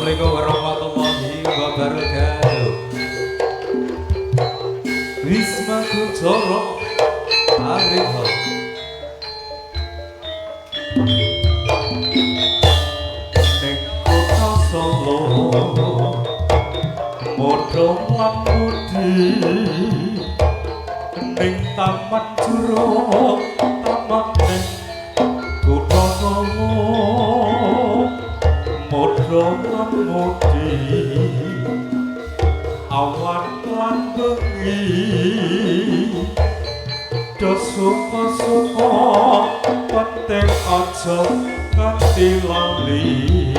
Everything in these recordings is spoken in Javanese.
Assalamualaikum warahmatullahi wabarakatuh. Wisma Kuncoro Arifah. Ning kota Solo modho lan mudi ning taman jero taman ning kota Solo modho lan mudi awan lan bengi do suka-suka penting aja nganti lali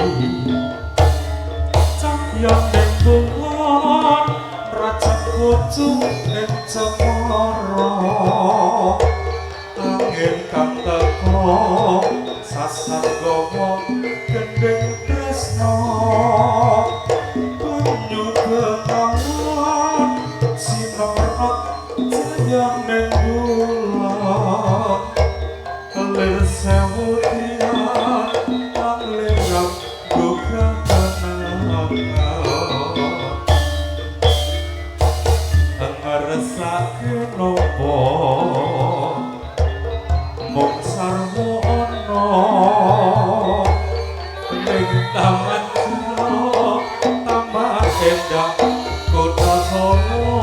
cahya ning bulan raja pucung ing cemara angin kang teko sasargama gendeng tresno banyu benangan sinar cahya ning bulan lir sewu tiang panglirang bukan kenangan ngeresake nopo mung sarwa ana ning taman jero taman endah kota Solo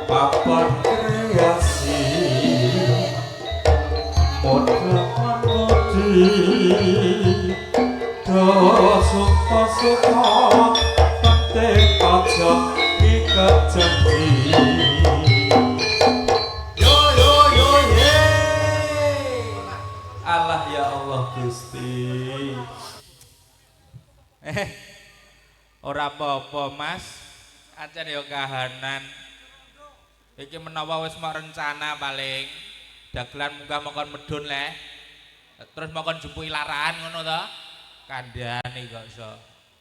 papan kreasi modhan modi do suka-suka penting aja ikat janji yo yo yo ye Allah ya Allah Gusti ora apa-apa Mas ancen yo kahanan iki menawa wis mok rencana paling dagelan munggah mongkon medun le terus mongkon jumpuki larahan ngono to kandhane kok iso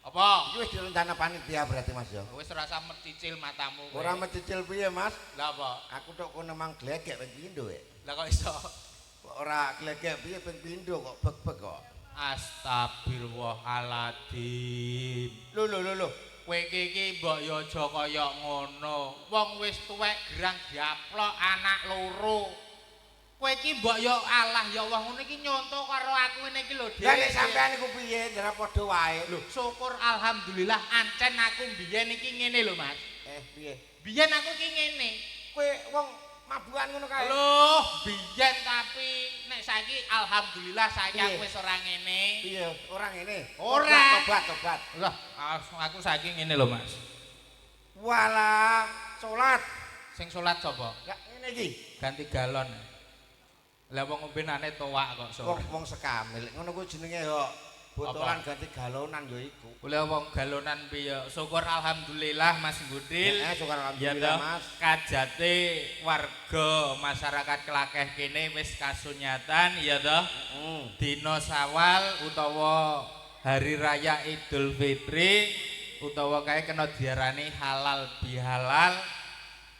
apa iki wis direncana panitia berarti Mas ya wis rasa mencicil matamu ora mencicil piye Mas lha apa aku tok kono mang glegek ping pindho lha kok iso ora glegek piye ping pindho kok beg-beg kok astagfirullahaladzim lho kowe iki mbok yo aja kaya ngono wong wis tuwek gerang diaplok anak loro kowe iki mbok yo Allah ya Allah ngono iki nyonto karo aku ngene iki lho Dik. Lah nek sampean iku piye jare padha wae. Lho, syukur alhamdulillah ancen aku biyen iki ngene lho Mas. Piye? Biyen aku iki ngene. Kowe wong mabukan ngono kae. Lho, biyen tapi nek saiki alhamdulillah saiki aku wis ora ngene. Piye? Ora ngene. Ora. Tobat. Lah, aku saiki ngene lho Mas. Walah, salat. Sing salat sapa? Lah ngene iki. Ganti galon. Lah wong ngombenane toak kok sore. Wong sekamil. Ngono kuwi jenenge yo botolan ganti galonan yo iku. Oleh wong galonan piye? Syukur alhamdulillah Mas Budil. Syukur Ya alhamdulillah toh, Mas. kajate warga masyarakat Klakeh kene wis kasunyatan ya toh. Dina Sawal utawa hari raya Idul Fitri utawa kae kena diarani halal bihalal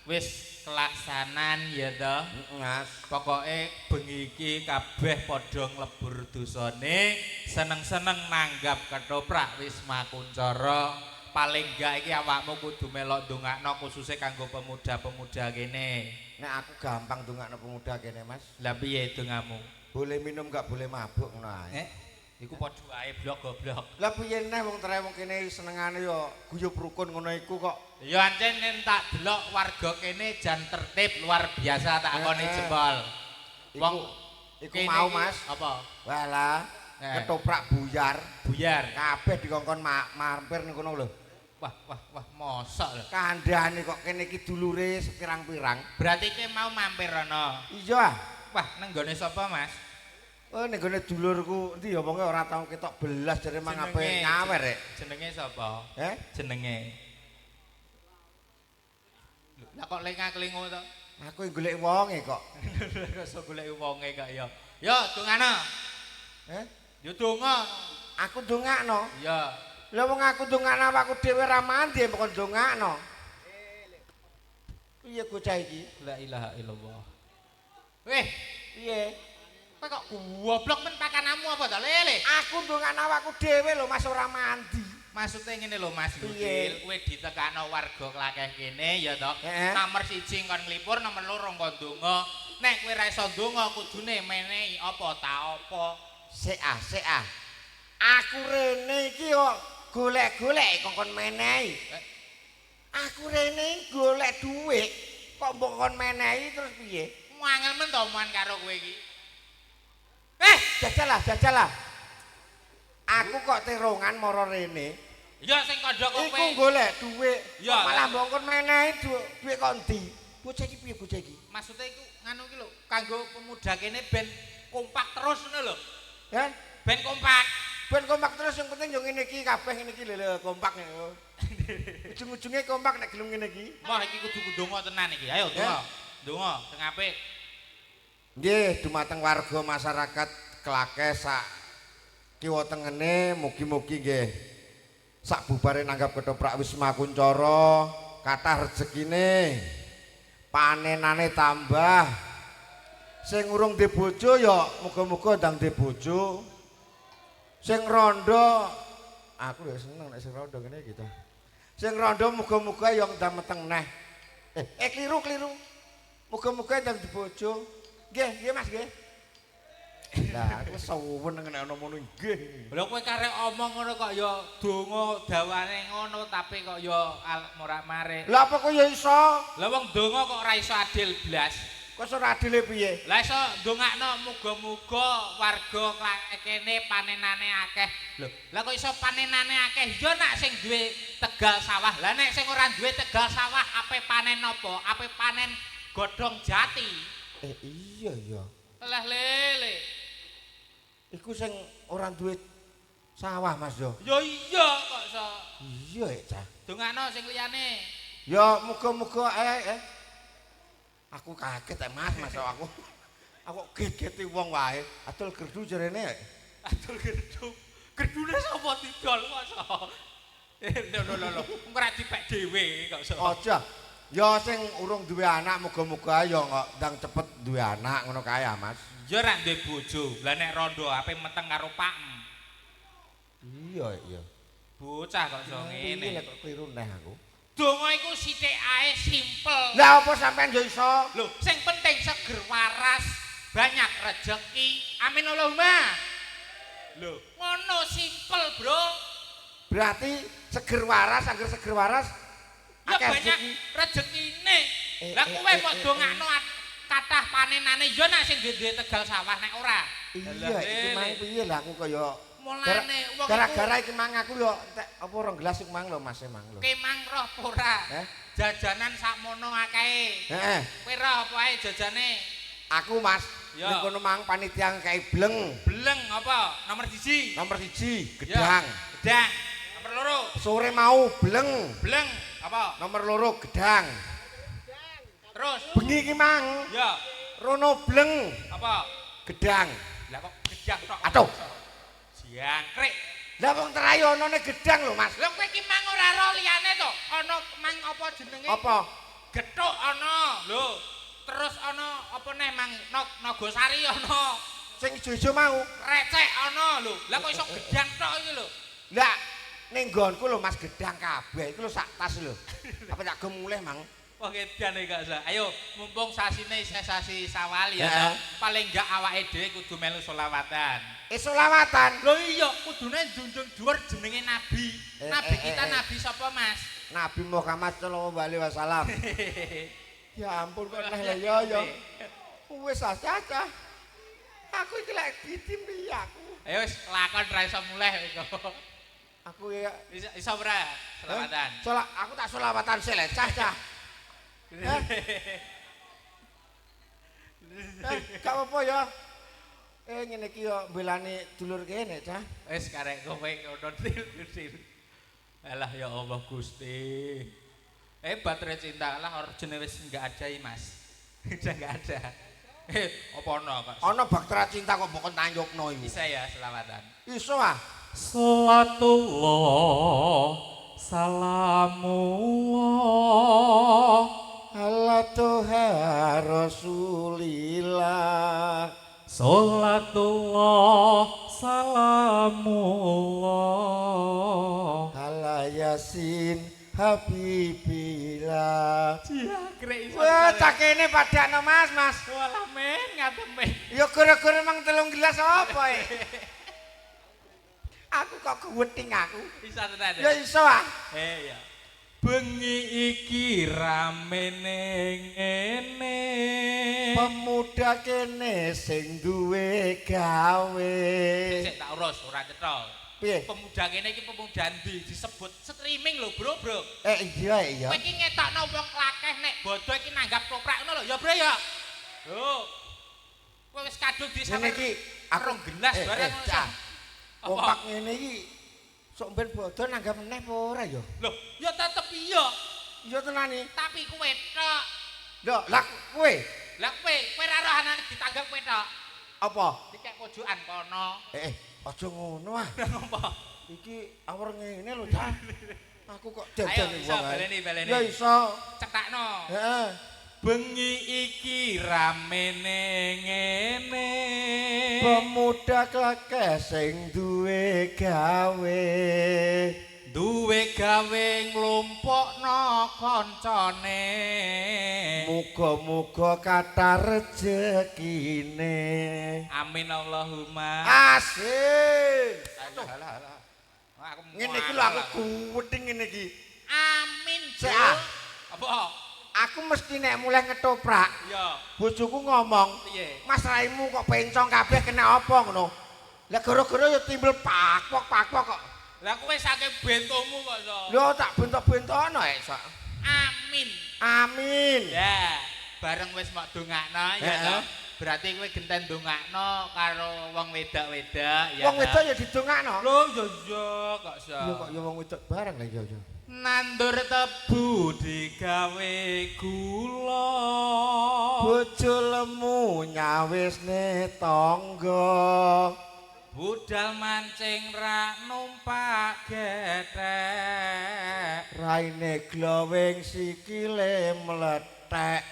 wis kelaksanan ya toh. Mas. Pokoke bengi iki kabeh padha nglebur dosane, seneng-seneng nanggap ketoprak Wisma Kuncoro. Paling gak iki awakmu kudu melok ndongakno khususe kanggo pemuda-pemuda kene. Nek aku gampang ndongakno pemuda kene, Mas. Lah piye dongamu? Boleh minum gak boleh mabuk ngono ae. Iku padha wae blok goblok. Lah piye neh wong tere wong kene senengane yo guyub rukun ngono iku kok. Ya ancen yen tak delok warga kene jan tertib luar biasa tak koni jempol. Wong iku mau Mas. Apa? Walah, ketoprak buyar. Buyar. Kabeh dikongkon mampir ning kono lho. Wah, mosok lho. Kandhane kok kene iki dulure sepirang-pirang. Berarti ki mau mampir ana. Iya. Wah, nang gone sapa, Mas? Oh, ning gone dulurku endi ya wonge ora tau ketok belas jare mang ape nyawer rek. Jenenge sapa? Jenenge. Lah kok lengak-lengo to? Aku golek wonge kok. Rasa golek wonge kok ya. Yo, dongano. Yo donga. Aku dongakno. Iya. Lah wong aku dongakno awakku dhewe ra mandi kok dongakno. Piye bocah iki? La ilaha illallah. Weh, piye? Kowe kok goblok men pakanamu apa to, Lele? Aku ndongan awakku dhewe lho Mas ora mandi. Maksudnya ngene lho Mas Yudil, kowe ditekakno warga klakeh kene ya to. Nomor 1 kon nglipur, nomor 2 kon ndonga. Nek kowe ra iso ndonga kudune menehi apa ta apa. Sik ah. Aku rene iki kok golek-golek kok kon menehi. Aku rene golek dhuwit kok mbok kon menehi terus piye? Angel men to omongan karo kowe iki. Jajal. Aku kok terongan mara rene. Ya sing kandha kowe. Iku golek dhuwit. Ya malah mbok kon menehi dhuwit kon ndi? Bocah iki piye bocah iki? Maksudnya iku nganu iki lho, kanggo pemuda kene ben kompak terus ngono lho. Ya, Ben kompak. ben kompak terus yang penting yo ngene iki kabeh ngene iki lho kompak nek. Ujung-ujunge kompak nek gelem ngene iki. Wah iki kudu ndonga tenan iki. Ayo ndonga. Ndonga sing apik. Nggih, dumateng warga masyarakat Klakeh sak kiwa tengene mugi-mugi nggih sak bubare nanggap ketoprak Wisma Kuncoro kathah rezekine, panenane tambah. Sing urung duwe bojo ya muga-muga ndang duwe bojo. Sing rondo aku ya seneng nek sing rondo ngene iki to. Sing rondo muga-muga ya ndang meteng neh. Kliru. Muga-muga ndang duwe bojo. Nggih Mas nggih. Lah aku suwun nek ana ngono nggih. Lha kowe karek omong ngono kok ya donga dawane ngono tapi kok ya morak-marik. Lah apa kok ya iso? Lah wong donga kok ora iso adil blas. Kok ora adile piye? Lah iso ndongakno muga-muga warga kene panenane akeh. Lho, lah kok iso panenane akeh? Ya nak sing duwe tegal sawah. Lah nek sing ora duwe tegal sawah ape panen apa? Ape panen godhong jati. Iya ya. Lah Lele. Iku sing ora duwe sawah Mas yo. Ya iya kok iso. Iya Cah. Dongakno sing liyane. Ya muga-muga aku kaget Mas aku. Aku gegeti wong wae. Atul gerdu jarene. Atul gerdu. Gerdune sapa didol kok iso. Lho. Ora dipek dhewe kok iso. Aja. Ya sing urung duwe anak muga-muga ya kok ndang cepet duwe anak ngono kae ya Mas. Ya ora duwe bojo. Lah nek rondo ape meteng karo pakem. Iya. Bocah kok iso ngene. Kok kliru neh aku. Donga iku sithik ae simpel. Lah apa sampean yo iso? Lho, sing penting seger waras, banyak rezeki. Amin Allahumma. Lho, ngono simpel, Bro. Berarti seger waras, angger seger waras ya banyak rezekine. Lah kowe kok dongakno kathah panenane ya nek sing duwe tegal sawah nek ora. Iya, iki mang piye lah aku kaya mulane wong gara-gara iki mang aku yo apa rong gelas iki mang lho Mas mang lho. Kemang roh ora? Jajanan sakmono akeh. Heeh. Kowe roh apa ae jajane? Aku Mas, ning kono mang panitia kae bleng. Bleng apa? Nomor 1. Nomor 1, gedang. Gedang. Nomor 2. Sore mau bleng. Bleng apa? Nomor 2 gedang. Terus bengi iki mang. Ya. Rono bleng. Apa? Gedang. Lah kok gedang tok? Aduh. Jangkrik. Lah wong terayu onone gedang lho Mas. Lha kowe iki mang ora ro liyane to? Ana mang apa jenenge? Apa? Gethuk ana. Lho, terus ana apa neh mang Nagosari ana. Sing ijo-ijo mau. Recek ana lho. Lah kok iso gedang tok iki lho. Lah ning nggonku lho Mas gedang kabeh iku lho sak tas lho. Apa tak go mulih mang? Wah edan gak usah. Ayo mumpung sasine isih sasi Sawal ya. Paling enggak awake dhewe kudu melu selawatan. Selawatan. Lho iya, kudune njunjung dhuwur jenenge nabi. Nabi kita nabi sapa, Mas? Nabi Muhammad sallallahu alaihi wasallam. Ya ampun kok neh ya. Wis Caca. Aku iki lek ditimpi aku. Ayo wis lakon ra iso mulih kok. Aku ya iso ora selawatan. Aku tak selawatan sik lek Caca. Gak apa-apa ya. Ngene iki yo mbelani dulur kene, Cah. Wis karek kowe ngono til. Alah ya Allah Gusti. Hebat re cinta lah jenenge wis enggak ada Mas. Udah enggak ada. Apa ono kok? Ono baktera cinta kok mbok tanyukno iki. Bisa ya selawatan. Iso ah. Salatullah salamullah ala toha rasulillah Salatullah salamullah ala yasin habibillah. Jagre iso. Wah, cak kene padakno Mas. Walah men ngateme. Ya gara-gara mang 3 gelas apa Aku kok gewething aku. Bisa tenan. Ya iso ah. Ya. Bengi iki ramene ngene. Pemuda kene sing duwe gawe. Sik tak urus ora cetha. Piye? Pemuda kene iki pemuda ndi disebut streaming lho, Bro. Iya. Kowe iki ngetokno wong lakeh nek bodo iki nanggap toprak ngono lho, ya, Bro ya. Lho. Kowe wis kadung Ngene iki aku gelas barang ngono. Wong pak ngene iki sok ben bodo nanggap meneh apa ora ya? Lho, ya tetep iya. Iya tenan iki. Tapi kowe tok. Lho, lah kowe Kowe ora roh anane ditanggap kowe tok. apa? Dikek pojokan kono. Aja ngono ah. Napa? Iki awur ngene lho, Cak. Aku kok jajan Ayo, wong ae. baleni. Ya iso. Cetakno. Heeh. Bengi iki ramene ngene. Pemuda klekeh sing duwe gawe. Duwe gawe nglumpukno kancane. Muga-muga kathah rejekine. Amin Allahumma. Asik. Alah. Aku Ngene iki lho aku guwething ngene iki. Amin. Sik. Apa? Aku mesti nek mulai ngetoprak. Iya. Bojoku ngomong, Piye? "Mas raimu kok bencong kabeh kena apa ngono?" Lah gara-gara ya timbul pakpok kok. Lah kowe saking bentomu kok iso. Lho tak bentok-bentokno sok. Amin. Ya, bareng wis mok dongakno ya Heeh. to. Berarti kowe genten dongakno karo wong wedok-wedok ya. Wong wedok ya didongakno. Lho iya kok iso. Ya kok ya wong wedok bareng lah ya. Nandur tebu digawe gula. Bojo lemu nyawisne tangga. Budal mancing rak numpak gethek. Raine glowing sikile mlethek.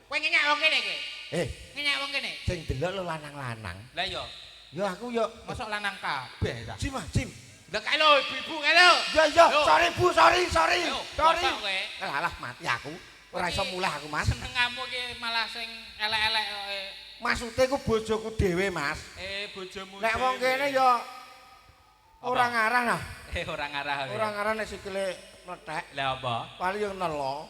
Kowe ngenyek wong kene iki. Ngenyek wong kene. Sing delok lho lanang-lanang. Lah iya, Ya aku ya mosok lanang kabeh ta. Jim. Lah kae lho ibu-ibu kae lho. Ya, sorry Bu, sorry. Ayo, Sorry. mosok kowe. Alah mati aku. Ora iso mulih aku, Mas. Senengamu iki malah sing elek-elek kok. Maksude ku bojoku dhewe, Mas. Bojomu. Nek wong kene ya ora ngarah nah. Ora ngarah. Ora ngarah nek sikile mlethek. Lah apa? Paling yo nelo.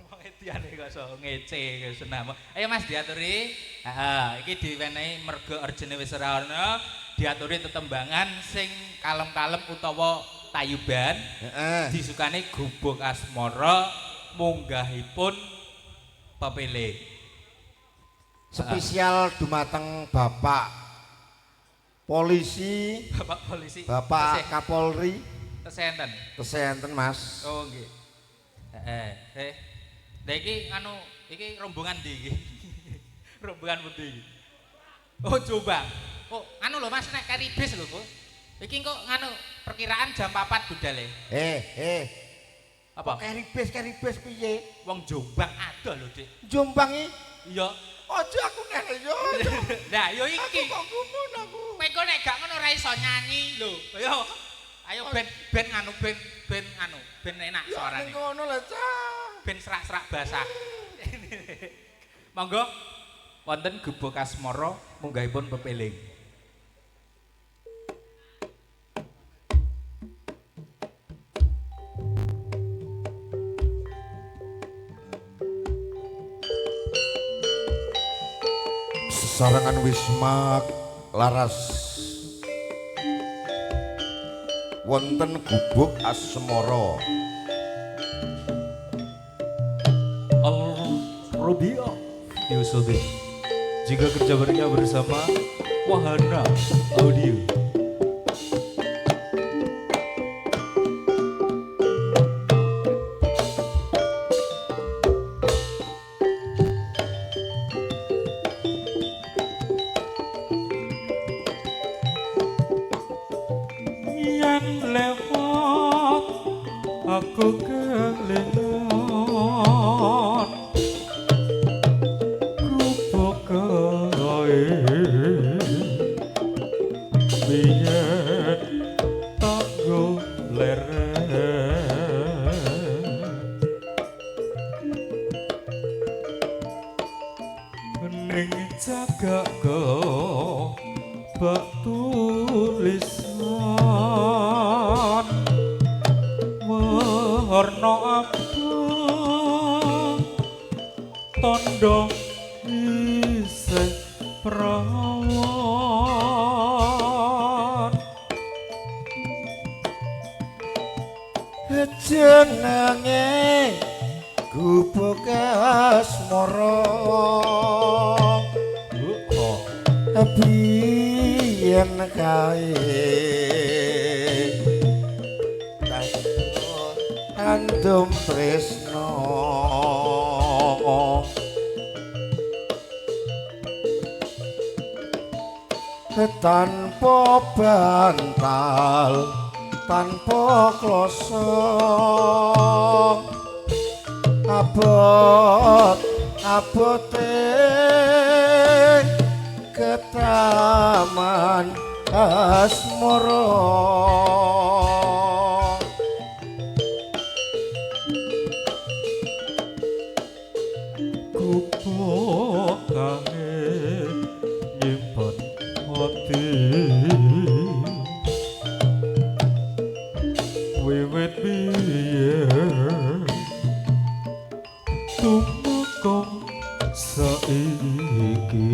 Wong ediane kok iso ngece ke senam. Ayo Mas diaturi. Heeh, iki diwenehi mergo arjene wis ora ana, diaturi tetembangan sing kalem-kalem utawa tayuban. Heeh. Disukani gubuk asmara munggahipun pepele. Spesial dumateng Bapak Polisi, Bapak polisi. Bapak Kapolri, Kesenten. kesehatan Mas. Oh nggih. Heeh. Lah iki iki rombongan ndi iki? Rombongan pundi iki? Oh coba. Oh lho Mas nek kari bis lho, Bu. Iki kok perkiraan jam 4 budale. Apa? Keri bis piye? Wong Jombang ada lho, Dik. Jombang iki? Iya. Aja aku ngene yo. Lah yo iki. Aku kok gumun aku. Kowe kok nek gak ngono ora iso nyanyi lho. Ayo ben enak suarane. Ya ngono lho, Cak. Ben serak-serak basah. Monggo wonten gubuk asmara munggahipun pepeling. Sarangan Wisma laras wonten gubuk asmara. Al-Rabi'ah Yusudin. Jika kerja barengnya bersama Wahana Audio. Yen lewat aku kelingan kerupuk kae bak tulisan warna abang tondo isih prawan jenenge gubuk asmara biyen kae andum tresno tanpa bantal tanpa kloso abote ketaman asmara kupokane nyimpen hati wiwit biyen tumeka saiki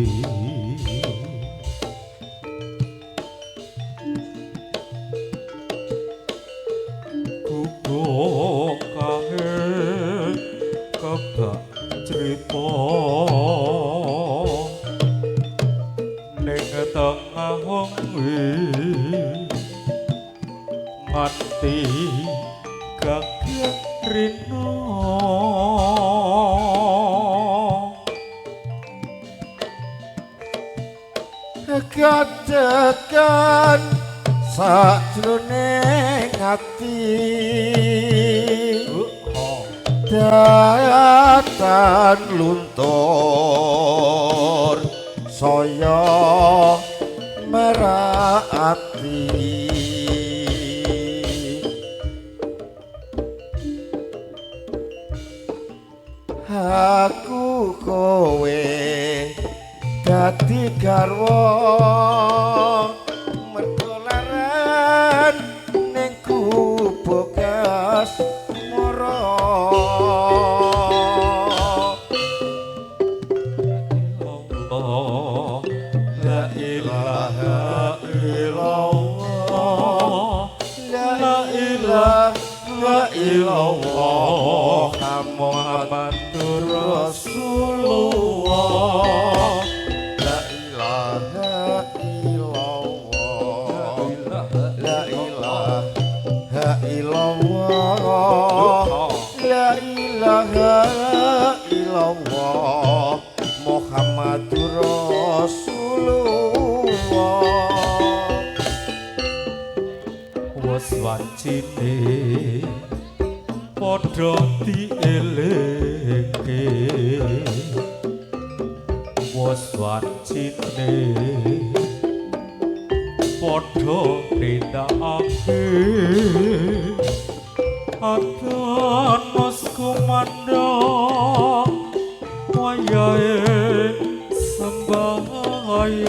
kupokane kebak cerita ning tengah wengi nganti gagah rino kadekan sajroning ati datan luntur saya merati aku kowe dadi garwa mergo leren ning gubuk asmara Allah la ilaha illallah la ilaha illallah Muhammadur Rasulullah la ilaha illallah la ilaha illallah la ilaha illallah Muhammadur Rasulullah wes wancine padha dieleke wes wancine padha nindakake adanos kumandha wayahe sembahyang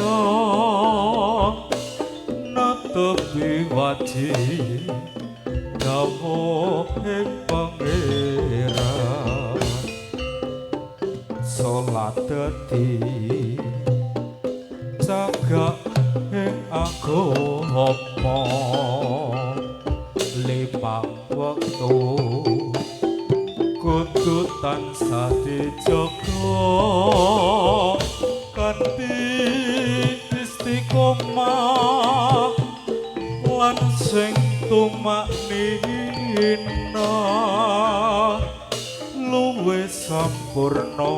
netepi wajib dawuh ing pangeran salat dadi jaga ing agama limang wektu kudu tansah dijaga kanthi istiqomah lan sing tumaknina luwih sampurna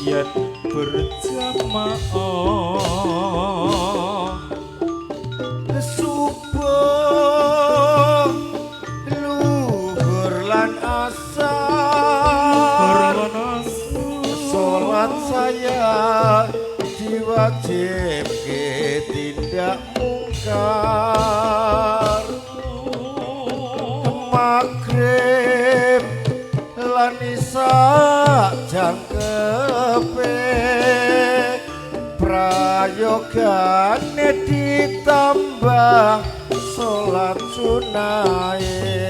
yen berjamaah subuh luhur lan asar salat saya diwajibke tindak mungkar magrib lan isya jangkepe prayogane ditambah salat sunahe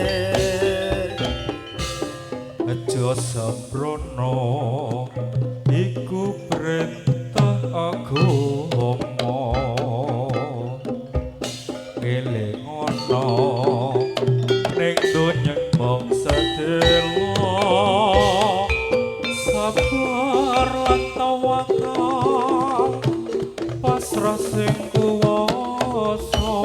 aja sembrono iku perintah agama elengono ning donya mangsa delo sabar lan tawakal pasrah sing kuwasa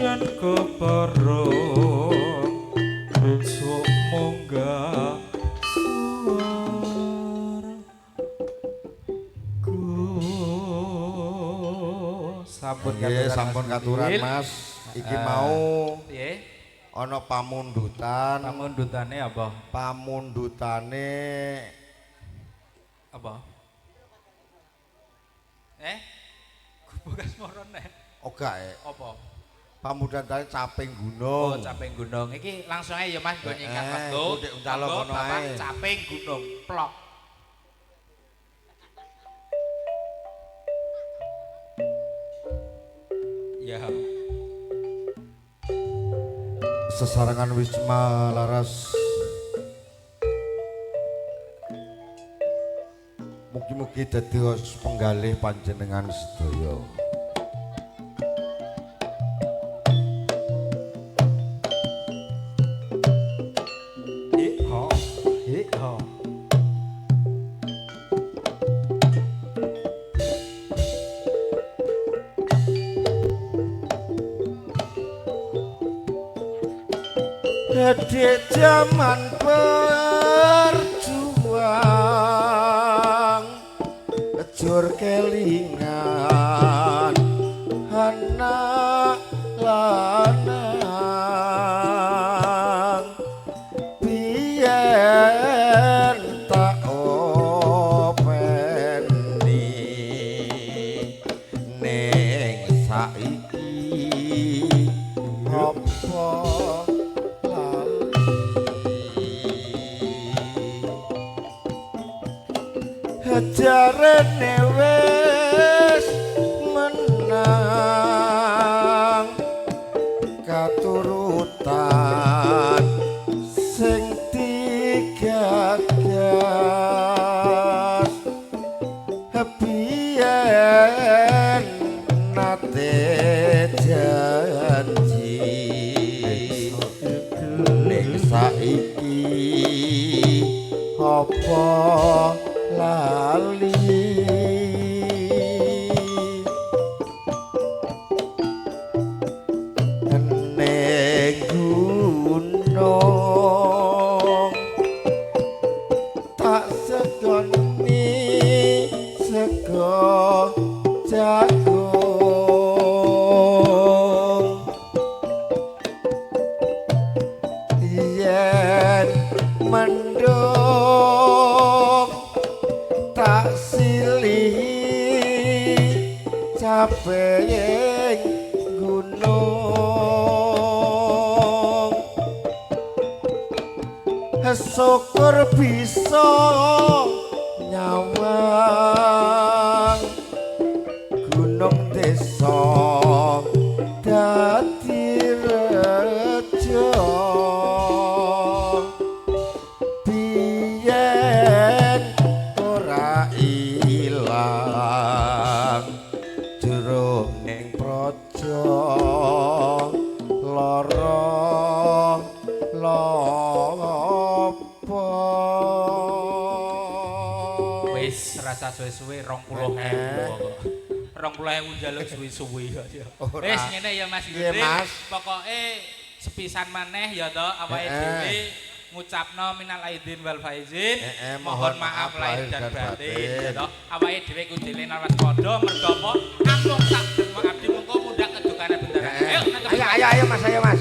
yen kepareng besok munggah Sampun nggih sampun katuran Mas iki mau piye ana pamundutan pamundutane apa pamundutane apa Gubukas morone oga apa pamundutane caping oh gunung caping gunung iki langsung ae ya Mas nggo nyingkat waktu ndek uncalok ngono ae caping gunung plok ya sesarengan Wisma Laras mugi-mugi dados penggalih panjenengan sedaya Dek zaman berjuang jur kelingan anak lanang biyen tak openi ning saiki apa jarene wis menang katurutan sing digagas biyen nate janji ning saiki apa lali ning gunung tak segoni sego jagung yen mendung tak silih caping gunung syukur bisa nyawang gunung desa dadi rejo biyen ora ilang jero ning praja lara lopo wis rasa suwe-suwe 20.000 kok 20.000 njaluk suwi-suwi kok ya wis ngene ya Mas Nggih, Mas. pokoke sepisan maneh ya to awake dhewe ngucapno minal aidin wal faizin mohon maaf lahir dan batin ya to awake dhewe kudune lawas padha merga apa amung sak abdi mongko mundhak kedukane bendera ayo ayo Mas